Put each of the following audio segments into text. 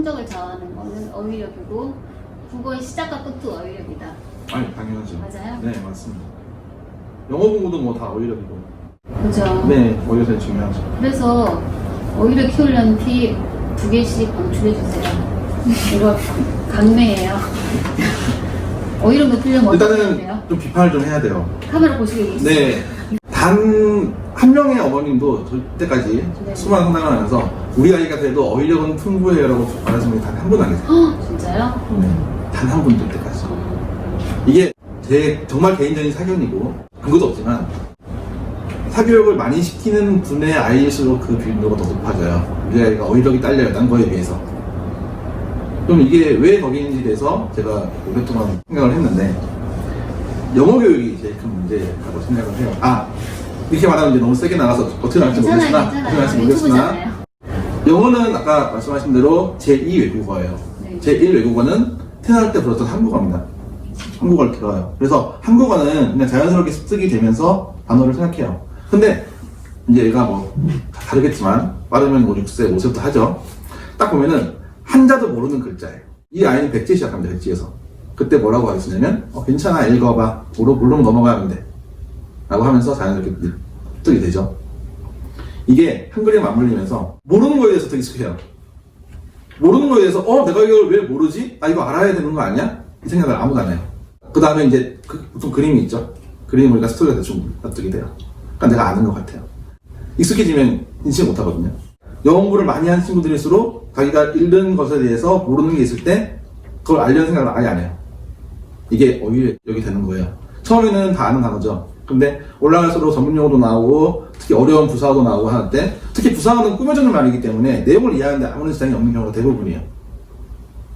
성적을 좌우하는 거는 어휘력이고 국어의 시작과 끝도 어휘력이다. 아니 당연하죠. 맞아요? 네 맞습니다. 영어 공부도 뭐 다 어휘력이고. 그죠? 네 어휘가 제일 중요하죠. 그래서 어휘를 키우려는 팁 2개씩 방출해주세요. 이거 강매예요. 어휘력 높이려면 어떻게 해야 일단은 돼요? 좀 비판을 좀 해야 돼요. 카메라 보시고 얘기해주세요. 네. 단 한 명의 어머님도 절대까지 네. 수많은 상담을 하면서 우리 아이가 돼도 어휘력은 풍부해요 라고 말하시는 분이 단 한 분 안 계세요. 헉, 진짜요? 단 한 분도 때까지. 이게 제 정말 개인적인 사견이고 근거도 없지만 사교육을 많이 시키는 분의 아이일수록 그 빈도가 더 높아져요. 우리 아이가 어휘력이 딸려요. 딴 거에 비해서. 그럼 이게 왜 거기인지에 대해서 제가 오랫동안 생각을 했는데 영어 교육이 제일 큰 문제라고 생각을 해요. 이렇게 말하면 이제 너무 세게 나가서 어떻게 나갈지 모르겠으나 영어는 아까 말씀하신 대로 제2 외국어예요. 네. 제1 외국어는 태어날 때 들었던 한국어입니다. 한국어를 들어요. 그래서 한국어는 그냥 자연스럽게 습득이 되면서 단어를 생각해요. 근데 이제 얘가 뭐 다르겠지만 빠르면 뭐 6세, 5세부터 하죠. 딱 보면은 한자도 모르는 글자예요. 이 아이는 백제 시작합니다. 백지에서. 그때 뭐라고 하겠냐면 괜찮아 읽어봐. 모르면 넘어가면 돼. 라고 하면서 자연스럽게 습득이 되죠. 이게 한글에 맞물리면서 모르는 거에 대해서 되게 익숙해요. 모르는 거에 대해서 내가 이걸 왜 모르지? 이거 알아야 되는 거 아니야? 이 생각을 아무도 안 해요. 그 다음에 이제 보통 그림이 있죠. 그림을 보니까 스토리가 대충 납득이 돼요. 그러니까 내가 아는 것 같아요. 익숙해지면 인식을 못 하거든요. 영어 공부를 많이 하는 친구들일수록 자기가 읽는 것에 대해서 모르는 게 있을 때 그걸 알려는 생각을 아예 안 해요. 이게 어휘력이 되는 거예요. 처음에는 다 아는 단어죠. 근데 올라갈수록 전문 용어도 나오고 특히 어려운 부사어도 나오고 하는데 특히 부사어는 꾸며주는 말이기 때문에 내용을 이해하는데 아무런 지장이 없는 경우가 대부분이에요.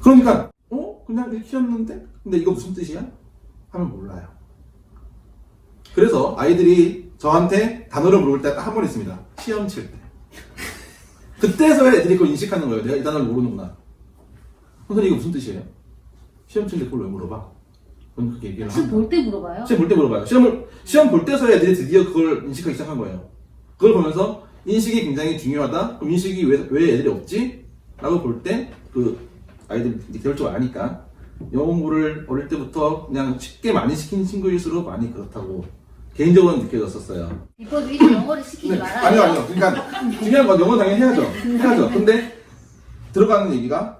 그러니까 그냥 읽혔는데? 근데 이거 무슨 뜻이야? 하면 몰라요. 그래서 아이들이 저한테 단어를 물어볼 때 딱 한 번 있습니다. 시험 칠 때. 그때서야 애들이 그걸 인식하는 거예요. 내가 이 단어를 모르는구나. 선생님 이거 무슨 뜻이에요? 시험 칠 때 그걸 왜 물어봐? 그럼 그렇게 얘기를 시험 볼 때 물어봐요? 시험 볼 때 물어봐요. 시험 볼 때서야 애들이 드디어 그걸 인식하기 시작한 거예요. 그걸 보면서 인식이 굉장히 중요하다? 그럼 인식이 왜 애들이 없지? 라고 볼 때 그 아이들이 이제 개별적으로 아니까 영어 공부를 어릴 때부터 그냥 쉽게 많이 시킨 친구일수록 많이 그렇다고 개인적으로 느껴졌었어요. 이거 미리 영어를 시키지 말아요. 아니요. 그러니까 중요한 건 영어 당연히 해야죠. 근데 들어가는 얘기가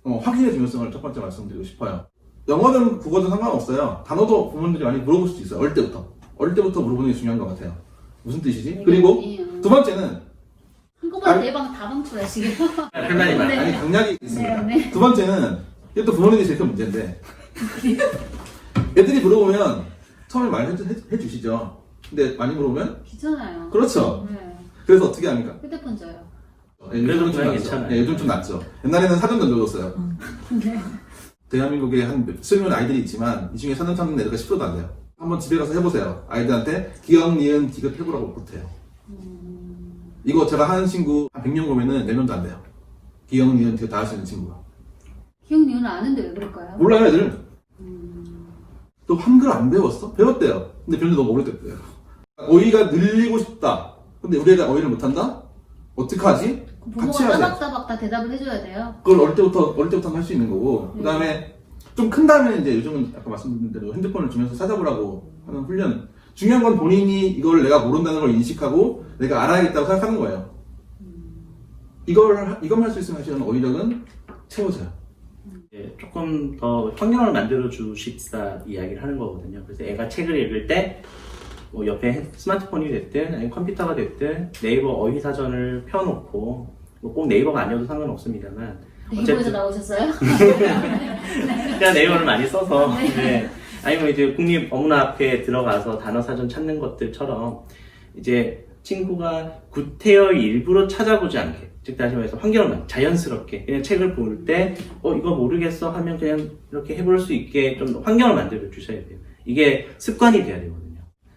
확인의 중요성을 첫 번째 말씀드리고 싶어요. 영어든 국어든 상관없어요. 단어도 부모님들이 많이 물어볼 수도 있어요. 어릴 때부터 물어보는 게 중요한 것 같아요. 무슨 뜻이지? 그리고 두 번째는 한꺼번에 대방 다 방출하시길. 판단이 많아요. 아니 강약이 있습니다. 네. 두 번째는 이게 또 부모님들이 제일 큰 문제인데 애들이 물어보면 처음에 말해 주시죠. 근데 많이 물어보면 귀찮아요. 그렇죠. 네. 그래서 어떻게 합니까? 휴대폰 줘요. 그래도 요즘 좀 그냥 낫죠. 괜찮아요. 요즘 좀 낫죠. 옛날에는 사전 던져줬어요. 네. 대한민국에 한 몇십 명 아이들이 있지만 이 중에 사전 찾는 애들가 10%도 안 돼요. 한번 집에 가서 해보세요. 아이들한테 기억, 니은, 디귿 해보라고 못해요. 이거 제가 하는 친구 한 100명 보면은 4명도 안 돼요. 기억, 니은, 디귿 다 할 수 있는 친구가. 기억 니은 아는데 왜 그럴까요? 몰라요 애들. 또 한글 안 배웠어? 배웠대요. 근데 배운 지 너무 오래됐대요. 어휘가 늘리고 싶다. 근데 우리 애가 어휘를 못한다? 어떡하지? 같이 부모가 하자. 따박따박 다 대답을 해줘야 돼요. 그걸 어릴 때부터 할 수 있는 거고. 그 다음에 좀 큰 다음에 이제 요즘은 아까 말씀드린 대로 핸드폰을 주면서 찾아보라고 하는 훈련. 중요한 건 본인이 이걸 내가 모른다는 걸 인식하고 내가 알아야겠다고 생각하는 거예요. 이것만 할 수 있으면 사실은 어휘력은 채워져요. 조금 더 환경을 만들어 주십사 이야기를 하는 거거든요. 그래서 애가 책을 읽을 때 뭐 옆에 스마트폰이 됐든 아니면 컴퓨터가 됐든 네이버 어휘 사전을 펴놓고 뭐 꼭 네이버가 아니어도 상관없습니다만 네이버에서 나오셨어요? 그냥 네이버를 많이 써서 네. 아니면 이제 국립 어문화 앞에 들어가서 단어 사전 찾는 것들처럼 이제 친구가 구태여 일부러 찾아보지 않게, 즉 다시 말해서 환경을 자연스럽게 그냥 책을 볼 때 이거 모르겠어 하면 그냥 이렇게 해볼 수 있게 좀 환경을 만들어 주셔야 돼요. 이게 습관이 돼야 되거든요.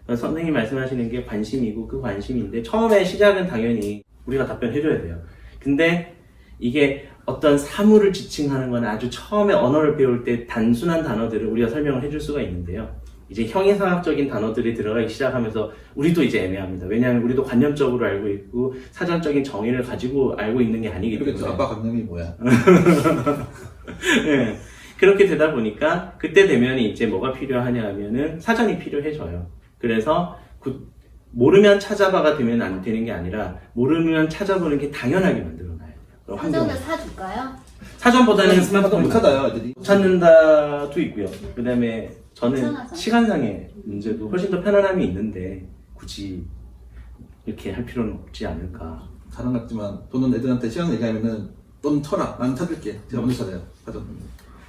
선생님이 말씀하시는 게 관심이고 그 관심인데 처음에 시작은 당연히 우리가 답변해줘야 돼요. 근데 이게 어떤 사물을 지칭하는 건 아주 처음에 언어를 배울 때 단순한 단어들을 우리가 설명을 해줄 수가 있는데요. 이제 형이상학적인 단어들이 들어가기 시작하면서 우리도 이제 애매합니다. 왜냐하면 우리도 관념적으로 알고 있고 사전적인 정의를 가지고 알고 있는 게 아니기 때문에. 그렇죠. 아빠 관념이 뭐야? 네. 그렇게 되다 보니까 그때 되면 이제 뭐가 필요하냐 하면은 사전이 필요해져요. 그래서 모르면 찾아봐가 되면 안 되는 게 아니라 모르면 찾아보는 게 당연하게 만들어놔야 돼요. 사전을 사줄까요? 사전보다는 스마트폰 못 찾아요, 애들이. 못 찾는다도 있고요. 그 다음에 저는 귀찮아서? 시간상의 문제도 훨씬 더 편안함이 있는데 굳이 이렇게 할 필요는 없지 않을까. 자랑 같지만 또는 애들한테 시간 얘기하면은 넌 쳐라. 난 찾을게. 제가 먼저 찾아요. 사전.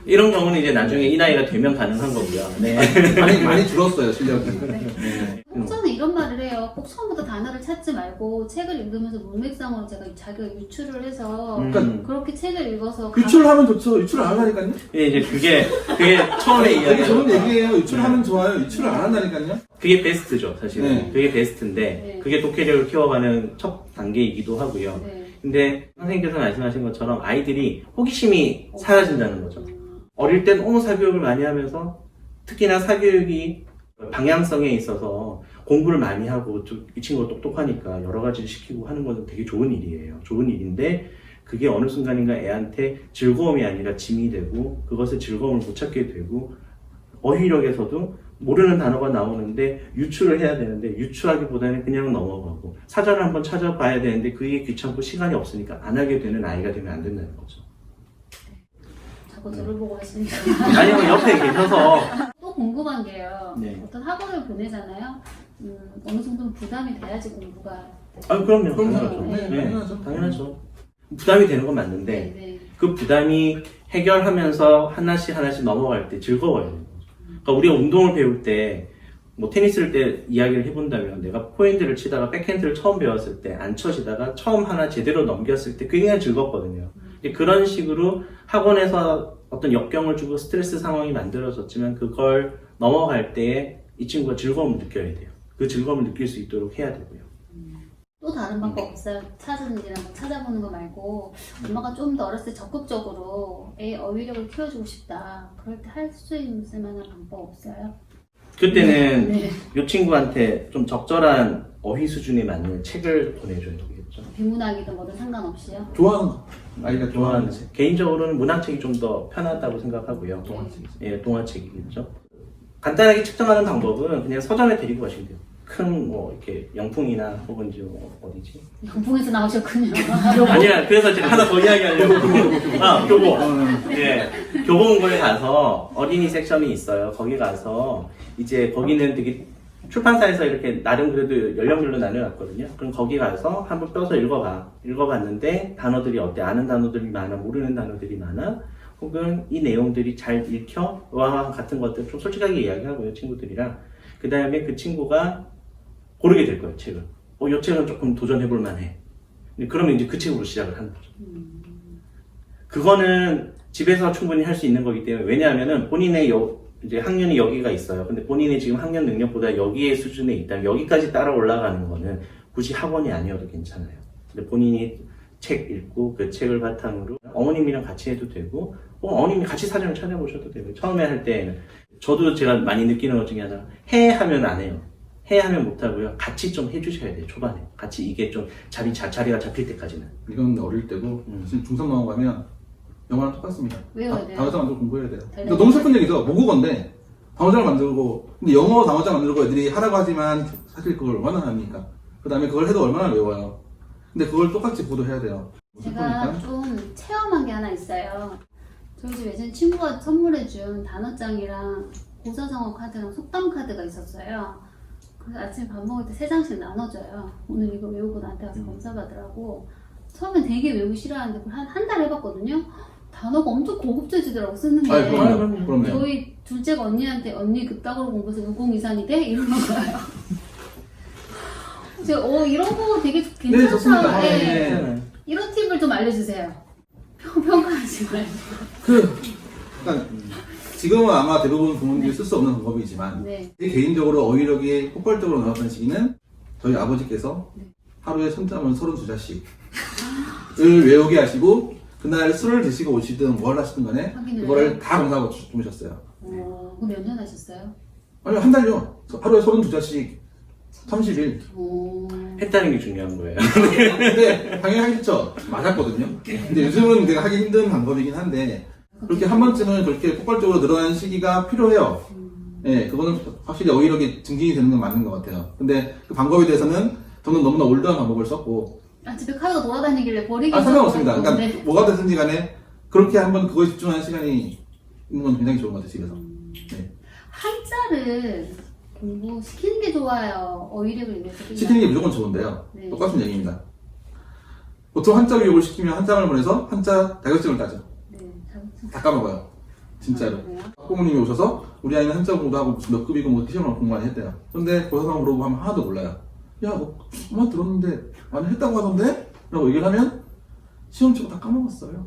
이런 경우는 이제 나중에 이 나이가 되면 가능한 거고요. 네. 많이 줄었어요, 실력이. 네. 꼭 저는 이런 말을 해요. 꼭 처음부터 단어를 찾지 말고 책을 읽으면서 문맥상으로 자기가 유추를 해서 그렇게 책을 읽어서 유출하면 좋죠. 유출을 안 하니까요. 예, 이제 그게 처음에 되게 이야기. 좋은 얘기예요. 유출하면 좋아요. 유출을 안 한다니까요. 그게 베스트죠, 사실은. 네. 그게 베스트인데, 네. 그게 독해력을 키워가는 첫 단계이기도 하고요. 네. 근데 선생님께서 말씀하신 것처럼 아이들이 호기심이 사라진다는 거죠. 어릴 땐 너무 사교육을 많이 하면서 특히나 사교육이 방향성에 있어서 공부를 많이 하고 이 친구가 똑똑하니까 여러 가지를 시키고 하는 것은 되게 좋은 일이에요. 좋은 일인데 그게 어느 순간인가 애한테 즐거움이 아니라 짐이 되고 그것을 즐거움을 못 찾게 되고 어휘력에서도 모르는 단어가 나오는데 유추를 해야 되는데 유추하기보다는 그냥 넘어가고 사전을 한번 찾아봐야 되는데 그게 귀찮고 시간이 없으니까 안 하게 되는 아이가 되면 안 된다는 거죠. 자꾸 저를 보고 하시니까 아니면 옆에 계셔서 또 궁금한 게요. 네. 어떤 학원을 보내잖아요. 어느 정도는 부담이 돼야지 공부가. 그럼요. 그럼요. 당연하죠. 네, 네, 당연하죠. 당연하죠. 부담이 되는 건 맞는데 네. 그 부담이 해결하면서 하나씩 넘어갈 때 즐거워요. 그러니까 우리가 운동을 배울 때 뭐 테니스를 때 이야기를 해본다면 내가 포핸드를 치다가 백핸드를 처음 배웠을 때 안 쳐지다가 처음 하나 제대로 넘겼을 때 굉장히 즐겁거든요. 그런 식으로 학원에서 어떤 역경을 주고 스트레스 상황이 만들어졌지만 그걸 넘어갈 때 이 친구가 즐거움을 느껴야 돼요. 그 즐거움을 느낄 수 있도록 해야 되고요. 또 다른 방법 없어요? 찾는 일이나 뭐 찾아보는 거 말고 엄마가 좀 더 어렸을 때 적극적으로 애 어휘력을 키워주고 싶다. 그럴 때 할 수 있을 만한 방법 없어요? 그때는 네. 이 친구한테 좀 적절한 어휘 수준에 맞는 책을 보내줘야 되겠죠. 비문학이든 뭐든 상관없이요? 좋아하는 거. 아이가 좋아하는 책. 개인적으로는 문학책이 좀 더 편하다고 생각하고요. 동화책. 예, 동화책이겠죠. 간단하게 측정하는 방법은 그냥 서점에 데리고 가시면 돼요. 큰 뭐 이렇게 영풍이나 혹은 이제 어디지? 영풍에서 나오셨군요. 아니야. 그래서 제가 하나 더 이야기하려고. 교보. 예, 교보문고에 가서 어린이 섹션이 있어요. 거기 가서 이제 거기는 되게 출판사에서 이렇게 나름 그래도 연령별로 나눠놨거든요. 그럼 거기 가서 한번 펴서 읽어봐. 읽어봤는데 단어들이 어때? 아는 단어들이 많아? 모르는 단어들이 많아? 혹은 이 내용들이 잘 읽혀? 와 같은 것들 좀 솔직하게 이야기하고요. 친구들이랑. 그 다음에 그 친구가 고르게 될 거예요. 책을. 이 책은 조금 도전해볼 만해. 그러면 이제 그 책으로 시작을 하는 거죠. 그거는 집에서 충분히 할 수 있는 거기 때문에 왜냐하면은 본인의 이제 학년이 여기가 있어요. 근데 본인의 지금 학년 능력보다 여기의 수준에 있다면 여기까지 따라 올라가는 거는 굳이 학원이 아니어도 괜찮아요. 근데 본인이 책 읽고 그 책을 바탕으로 어머님이랑 같이 해도 되고 어머님이 같이 사전을 찾아보셔도 되고 처음에 할 때는 저도 제가 많이 느끼는 것 중에 하나 해 하면 안 해요. 해 하면 못 하고요. 같이 좀 해주셔야 돼요. 초반에 같이 이게 좀 자리가 잡힐 때까지는. 이건 어릴 때고 지금 중3 넘어가면 영어랑 똑같습니다. 외워야 돼요? 단어장 만들고 공부해야 돼요. 달려야 이거 너무 슬픈 얘기죠. 모국어인데 단어장을 만들고 근데 영어 단어장 만들고 애들이 하라고 하지만 사실 그걸 얼마나 합니까? 그 다음에 그걸 해도 얼마나 외워요. 근데 그걸 똑같이 보도해야 돼요. 제가 좀 체험한 게 하나 있어요. 저희 집 예전에 친구가 선물해준 단어장이랑 고사성어 카드랑 속담 카드가 있었어요. 그래서 아침에 밥 먹을 때 3장씩 나눠줘요. 오늘 이거 외우고 나한테 와서 검사받으라고. 처음엔 되게 외우기 싫어하는데 그걸 한 달 해봤거든요. 단어가 엄청 고급져지더라고 쓰는 게. 그럼요. 저희 둘째가 언니한테 언니 그따구로 공부해서 의공이산이 돼? 이러는 거예요. 제가 이런 거 되게 괜찮다. 좋습니다. 네. 네. 이런 팁을 좀 알려주세요. 평가하지 말고. 그러니까 지금은 아마 대부분 부모님들이 쓸 수 없는 방법이지만 네. 제 개인적으로 어휘력이 폭발적으로 나왔던 시기는 저희 아버지께서 하루에 천자문 32자씩을 외우게 하시고 그날 술을 드시고 오시든 뭘 하시든 간에 확인을 그거를 해요? 다 검사하고 주무셨어요. 그럼 몇 년 하셨어요? 아니, 한 달요. 하루에 32자씩 30일. 오. 했다는 게 중요한 거예요. 근데 당연히 하기 싫죠. 맞았거든요. 근데 요즘은 내가 하기 힘든 방법이긴 한데 그렇게 한 번쯤은 그렇게 폭발적으로 늘어나는 시기가 필요해요. 예, 그거는 확실히 어휘력이 증진이 되는 건 맞는 것 같아요. 근데 그 방법에 대해서는 저는 너무나 올드한 방법을 썼고 아, 집에 카드가 돌아다니길래 버리기 상관없습니다. 그러니까 네. 뭐가 됐든지 간에 그렇게 한번 그거에 집중하는 시간이 있는 건 굉장히 좋은 것 같아요, 집에서. 네. 한자를 공부시키는 게 좋아요. 어휘력을 위해서. 시키는 게 무조건 좋은데요. 네. 똑같은 얘기입니다. 보통 한자 교육을 시키면 한 장을 보내서 한자 자격증을 따죠. 네, 자격증. 다 까먹어요. 진짜로. 아, 그래요? 학부모님이 오셔서 우리 아이는 한자 공부도 하고 무슨 몇 급이고 뭐 시험을 공부 많이 했대요. 근데 고사장 물어보면 하나도 몰라요. 야, 너 엄마 들었는데 많이 했다고 하던데? 라고 얘기를 하면 시험 치고 다 까먹었어요.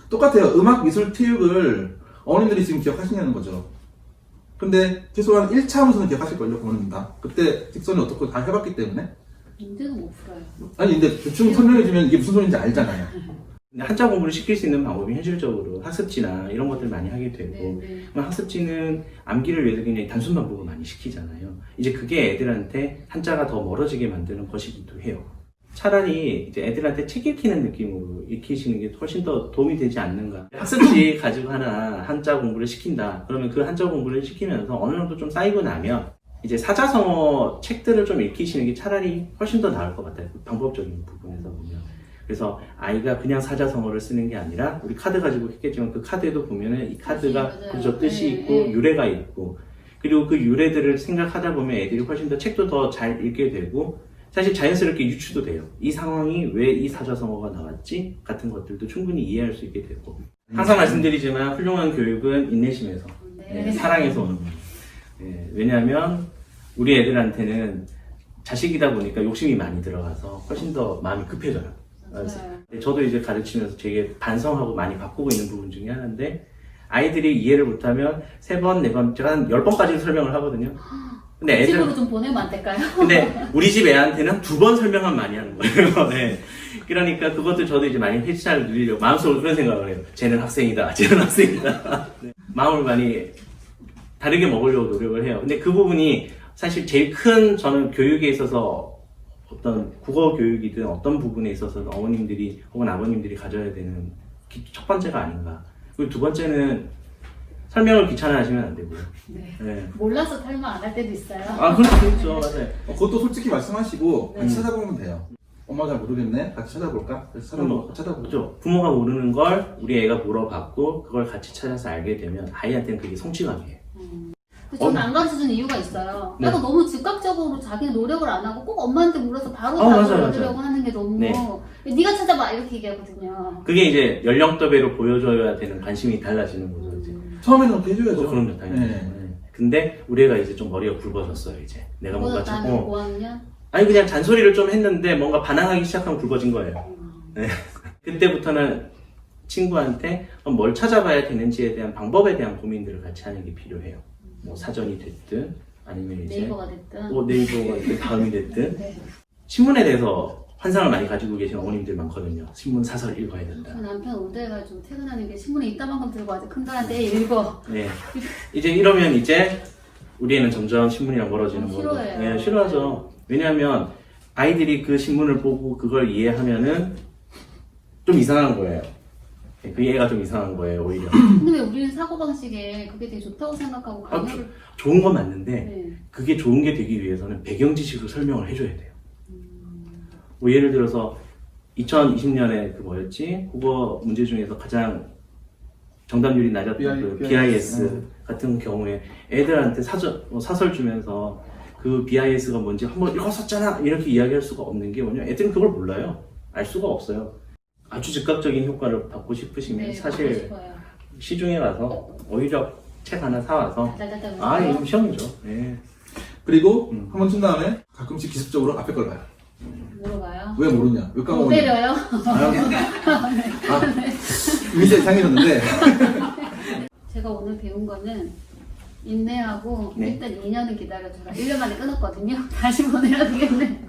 똑같아요. 음악, 미술, 체육을 어머님들이 지금 기억하시냐는 거죠. 근데 최소한 1차 함수는 기억하실걸요, 부모님 다. 그때 직선이 어떻고 다 해봤기 때문에. 문제도 못 풀어요. 아니, 근데 대충 설명해주면 이게 무슨 소리인지 알잖아요. 근데 한자 공부를 시킬 수 있는 방법이 현실적으로 학습지나 이런 것들 많이 하게 되고 네, 네. 그럼 학습지는 암기를 위해서 굉장히 단순 반복을 많이 시키잖아요. 이제 그게 애들한테 한자가 더 멀어지게 만드는 것이기도 해요. 차라리 이제 애들한테 책 읽히는 느낌으로 읽히시는 게 훨씬 더 도움이 되지 않는가. 학습지 가지고 하나 한자 공부를 시킨다. 그러면 그 한자 공부를 시키면서 어느 정도 좀 쌓이고 나면 이제 사자성어 책들을 좀 읽히시는 게 차라리 훨씬 더 나을 것 같아요. 그 방법적인 부분에서 보면. 그래서 아이가 그냥 사자성어를 쓰는 게 아니라 우리 카드 가지고 했겠지만 그 카드에도 보면은 이 카드가 맞아요. 그저 뜻이 네, 있고 네. 유래가 있고 그리고 그 유래들을 생각하다 보면 애들이 훨씬 더 책도 더 잘 읽게 되고 사실 자연스럽게 유추도 돼요. 이 상황이 왜 이 사자성어가 나왔지? 같은 것들도 충분히 이해할 수 있게 되고 항상 말씀드리지만 훌륭한 교육은 인내심에서 네. 사랑에서 오는 거예요. 왜냐하면 우리 애들한테는 자식이다 보니까 욕심이 많이 들어가서 훨씬 더 마음이 급해져요. 맞아요. 저도 이제 가르치면서 되게 반성하고 많이 바꾸고 있는 부분 중에 하나인데 아이들이 이해를 못하면 3번, 4번, 제가 한 10번까지 설명을 하거든요. 근데 집으로 좀 보내면 안 될까요? 근데 우리 집 애한테는 2번 설명만 많이 하는 거예요. 네. 그러니까 그것도 저도 이제 많이 회차를 누리려고 마음속으로 그런 생각을 해요. 쟤는 학생이다. 쟤는 학생이다. 네. 마음을 많이 다르게 먹으려고 노력을 해요. 근데 그 부분이 사실 제일 큰 저는 교육에 있어서 어떤 국어 교육이든 어떤 부분에 있어서는 어머님들이 혹은 아버님들이 가져야 되는 첫 번째가 아닌가. 그리고 두 번째는 설명을 귀찮아 하시면 안 되고요. 네. 네. 몰라서 설명 안 할 때도 있어요. 아, 그렇죠. 맞아요. 그것도 솔직히 말씀하시고 네. 같이 찾아보면 돼요. 엄마 잘 모르겠네. 같이 찾아볼까? 그래서 찾아보고. 그렇죠. 부모가 모르는 걸 우리 애가 물어봤고 그걸 같이 찾아서 알게 되면 아이한테는 그게 성취감이에요. 근데 저는 안 가르쳐준 이유가 있어요. 네. 애가 너무 즉각적으로 자기는 노력을 안 하고 꼭 엄마한테 물어서 바로 맞아요, 답을 맞아요. 얻으려고 하는 게 너무 네. 네가 찾아봐 이렇게 얘기하거든요. 그게 이제 연령대별로 보여줘야 되는 관심이 달라지는 거죠. 이제. 처음에는 그렇게 해줘야죠. 그럼요, 당연히. 네. 네. 근데 우리 애가 이제 좀 머리가 굵어졌어요. 이제 내가 뭔가 다음에 자꾸 5학년? 아니 그냥 잔소리를 좀 했는데 뭔가 반항하기 시작하면 굵어진 거예요. 네. 그때부터는 친구한테 뭘 찾아봐야 되는지에 대한 방법에 대한 고민들을 같이 하는 게 필요해요. 뭐 사전이 됐든 아니면 이제 네이버가 됐든. 뭐 네이버가 됐든 다음이 됐든 네. 신문에 대해서 환상을 많이 가지고 계신 어머님들 많거든요. 신문 사설 읽어야 된다. 저 남편 온대해가지고 퇴근하는 게 신문에 이따만큼 들고 와서 큰딸한테 읽어. 네. 이제 이러면 이제 우리 애는 점점 신문이랑 멀어지는 거고. 싫어해요. 네, 싫어하죠. 왜냐하면 아이들이 그 신문을 보고 그걸 이해하면은 좀 이상한 거예요. 그 얘가 좀 이상한 거예요, 오히려. 근데 왜 우리는 사고방식에 그게 되게 좋다고 생각하고 강요를 좋은 건 맞는데 네. 그게 좋은 게 되기 위해서는 배경 지식으로 설명을 해줘야 돼요. 뭐 예를 들어서 2020년에 그 뭐였지? 국어 문제 중에서 가장 정답률이 낮았던 그 BIS 같은 경우에 애들한테 사설 주면서 그 BIS가 뭔지 한번 읽었었잖아 이렇게 이야기할 수가 없는 게 뭐냐? 애들은 그걸 몰라요. 알 수가 없어요. 아주 즉각적인 효과를 받고 싶으시면 네, 사실 받고 싶어요. 시중에 가서 오히려 책 하나 사와서 달달달 아 울어요? 이거 시험이죠. 네. 그리고 한 번 친 다음에 가끔씩 기습적으로 앞에 걸 봐요. 물어봐요. 왜 모르냐? 왜 못 까먹었냐? 때려요? 이미 이상해졌는데 제가 오늘 배운 거는 인내하고 네. 일단 2년은 기다려줘라. 1년 만에 끊었거든요. 다시 보내야 되겠네.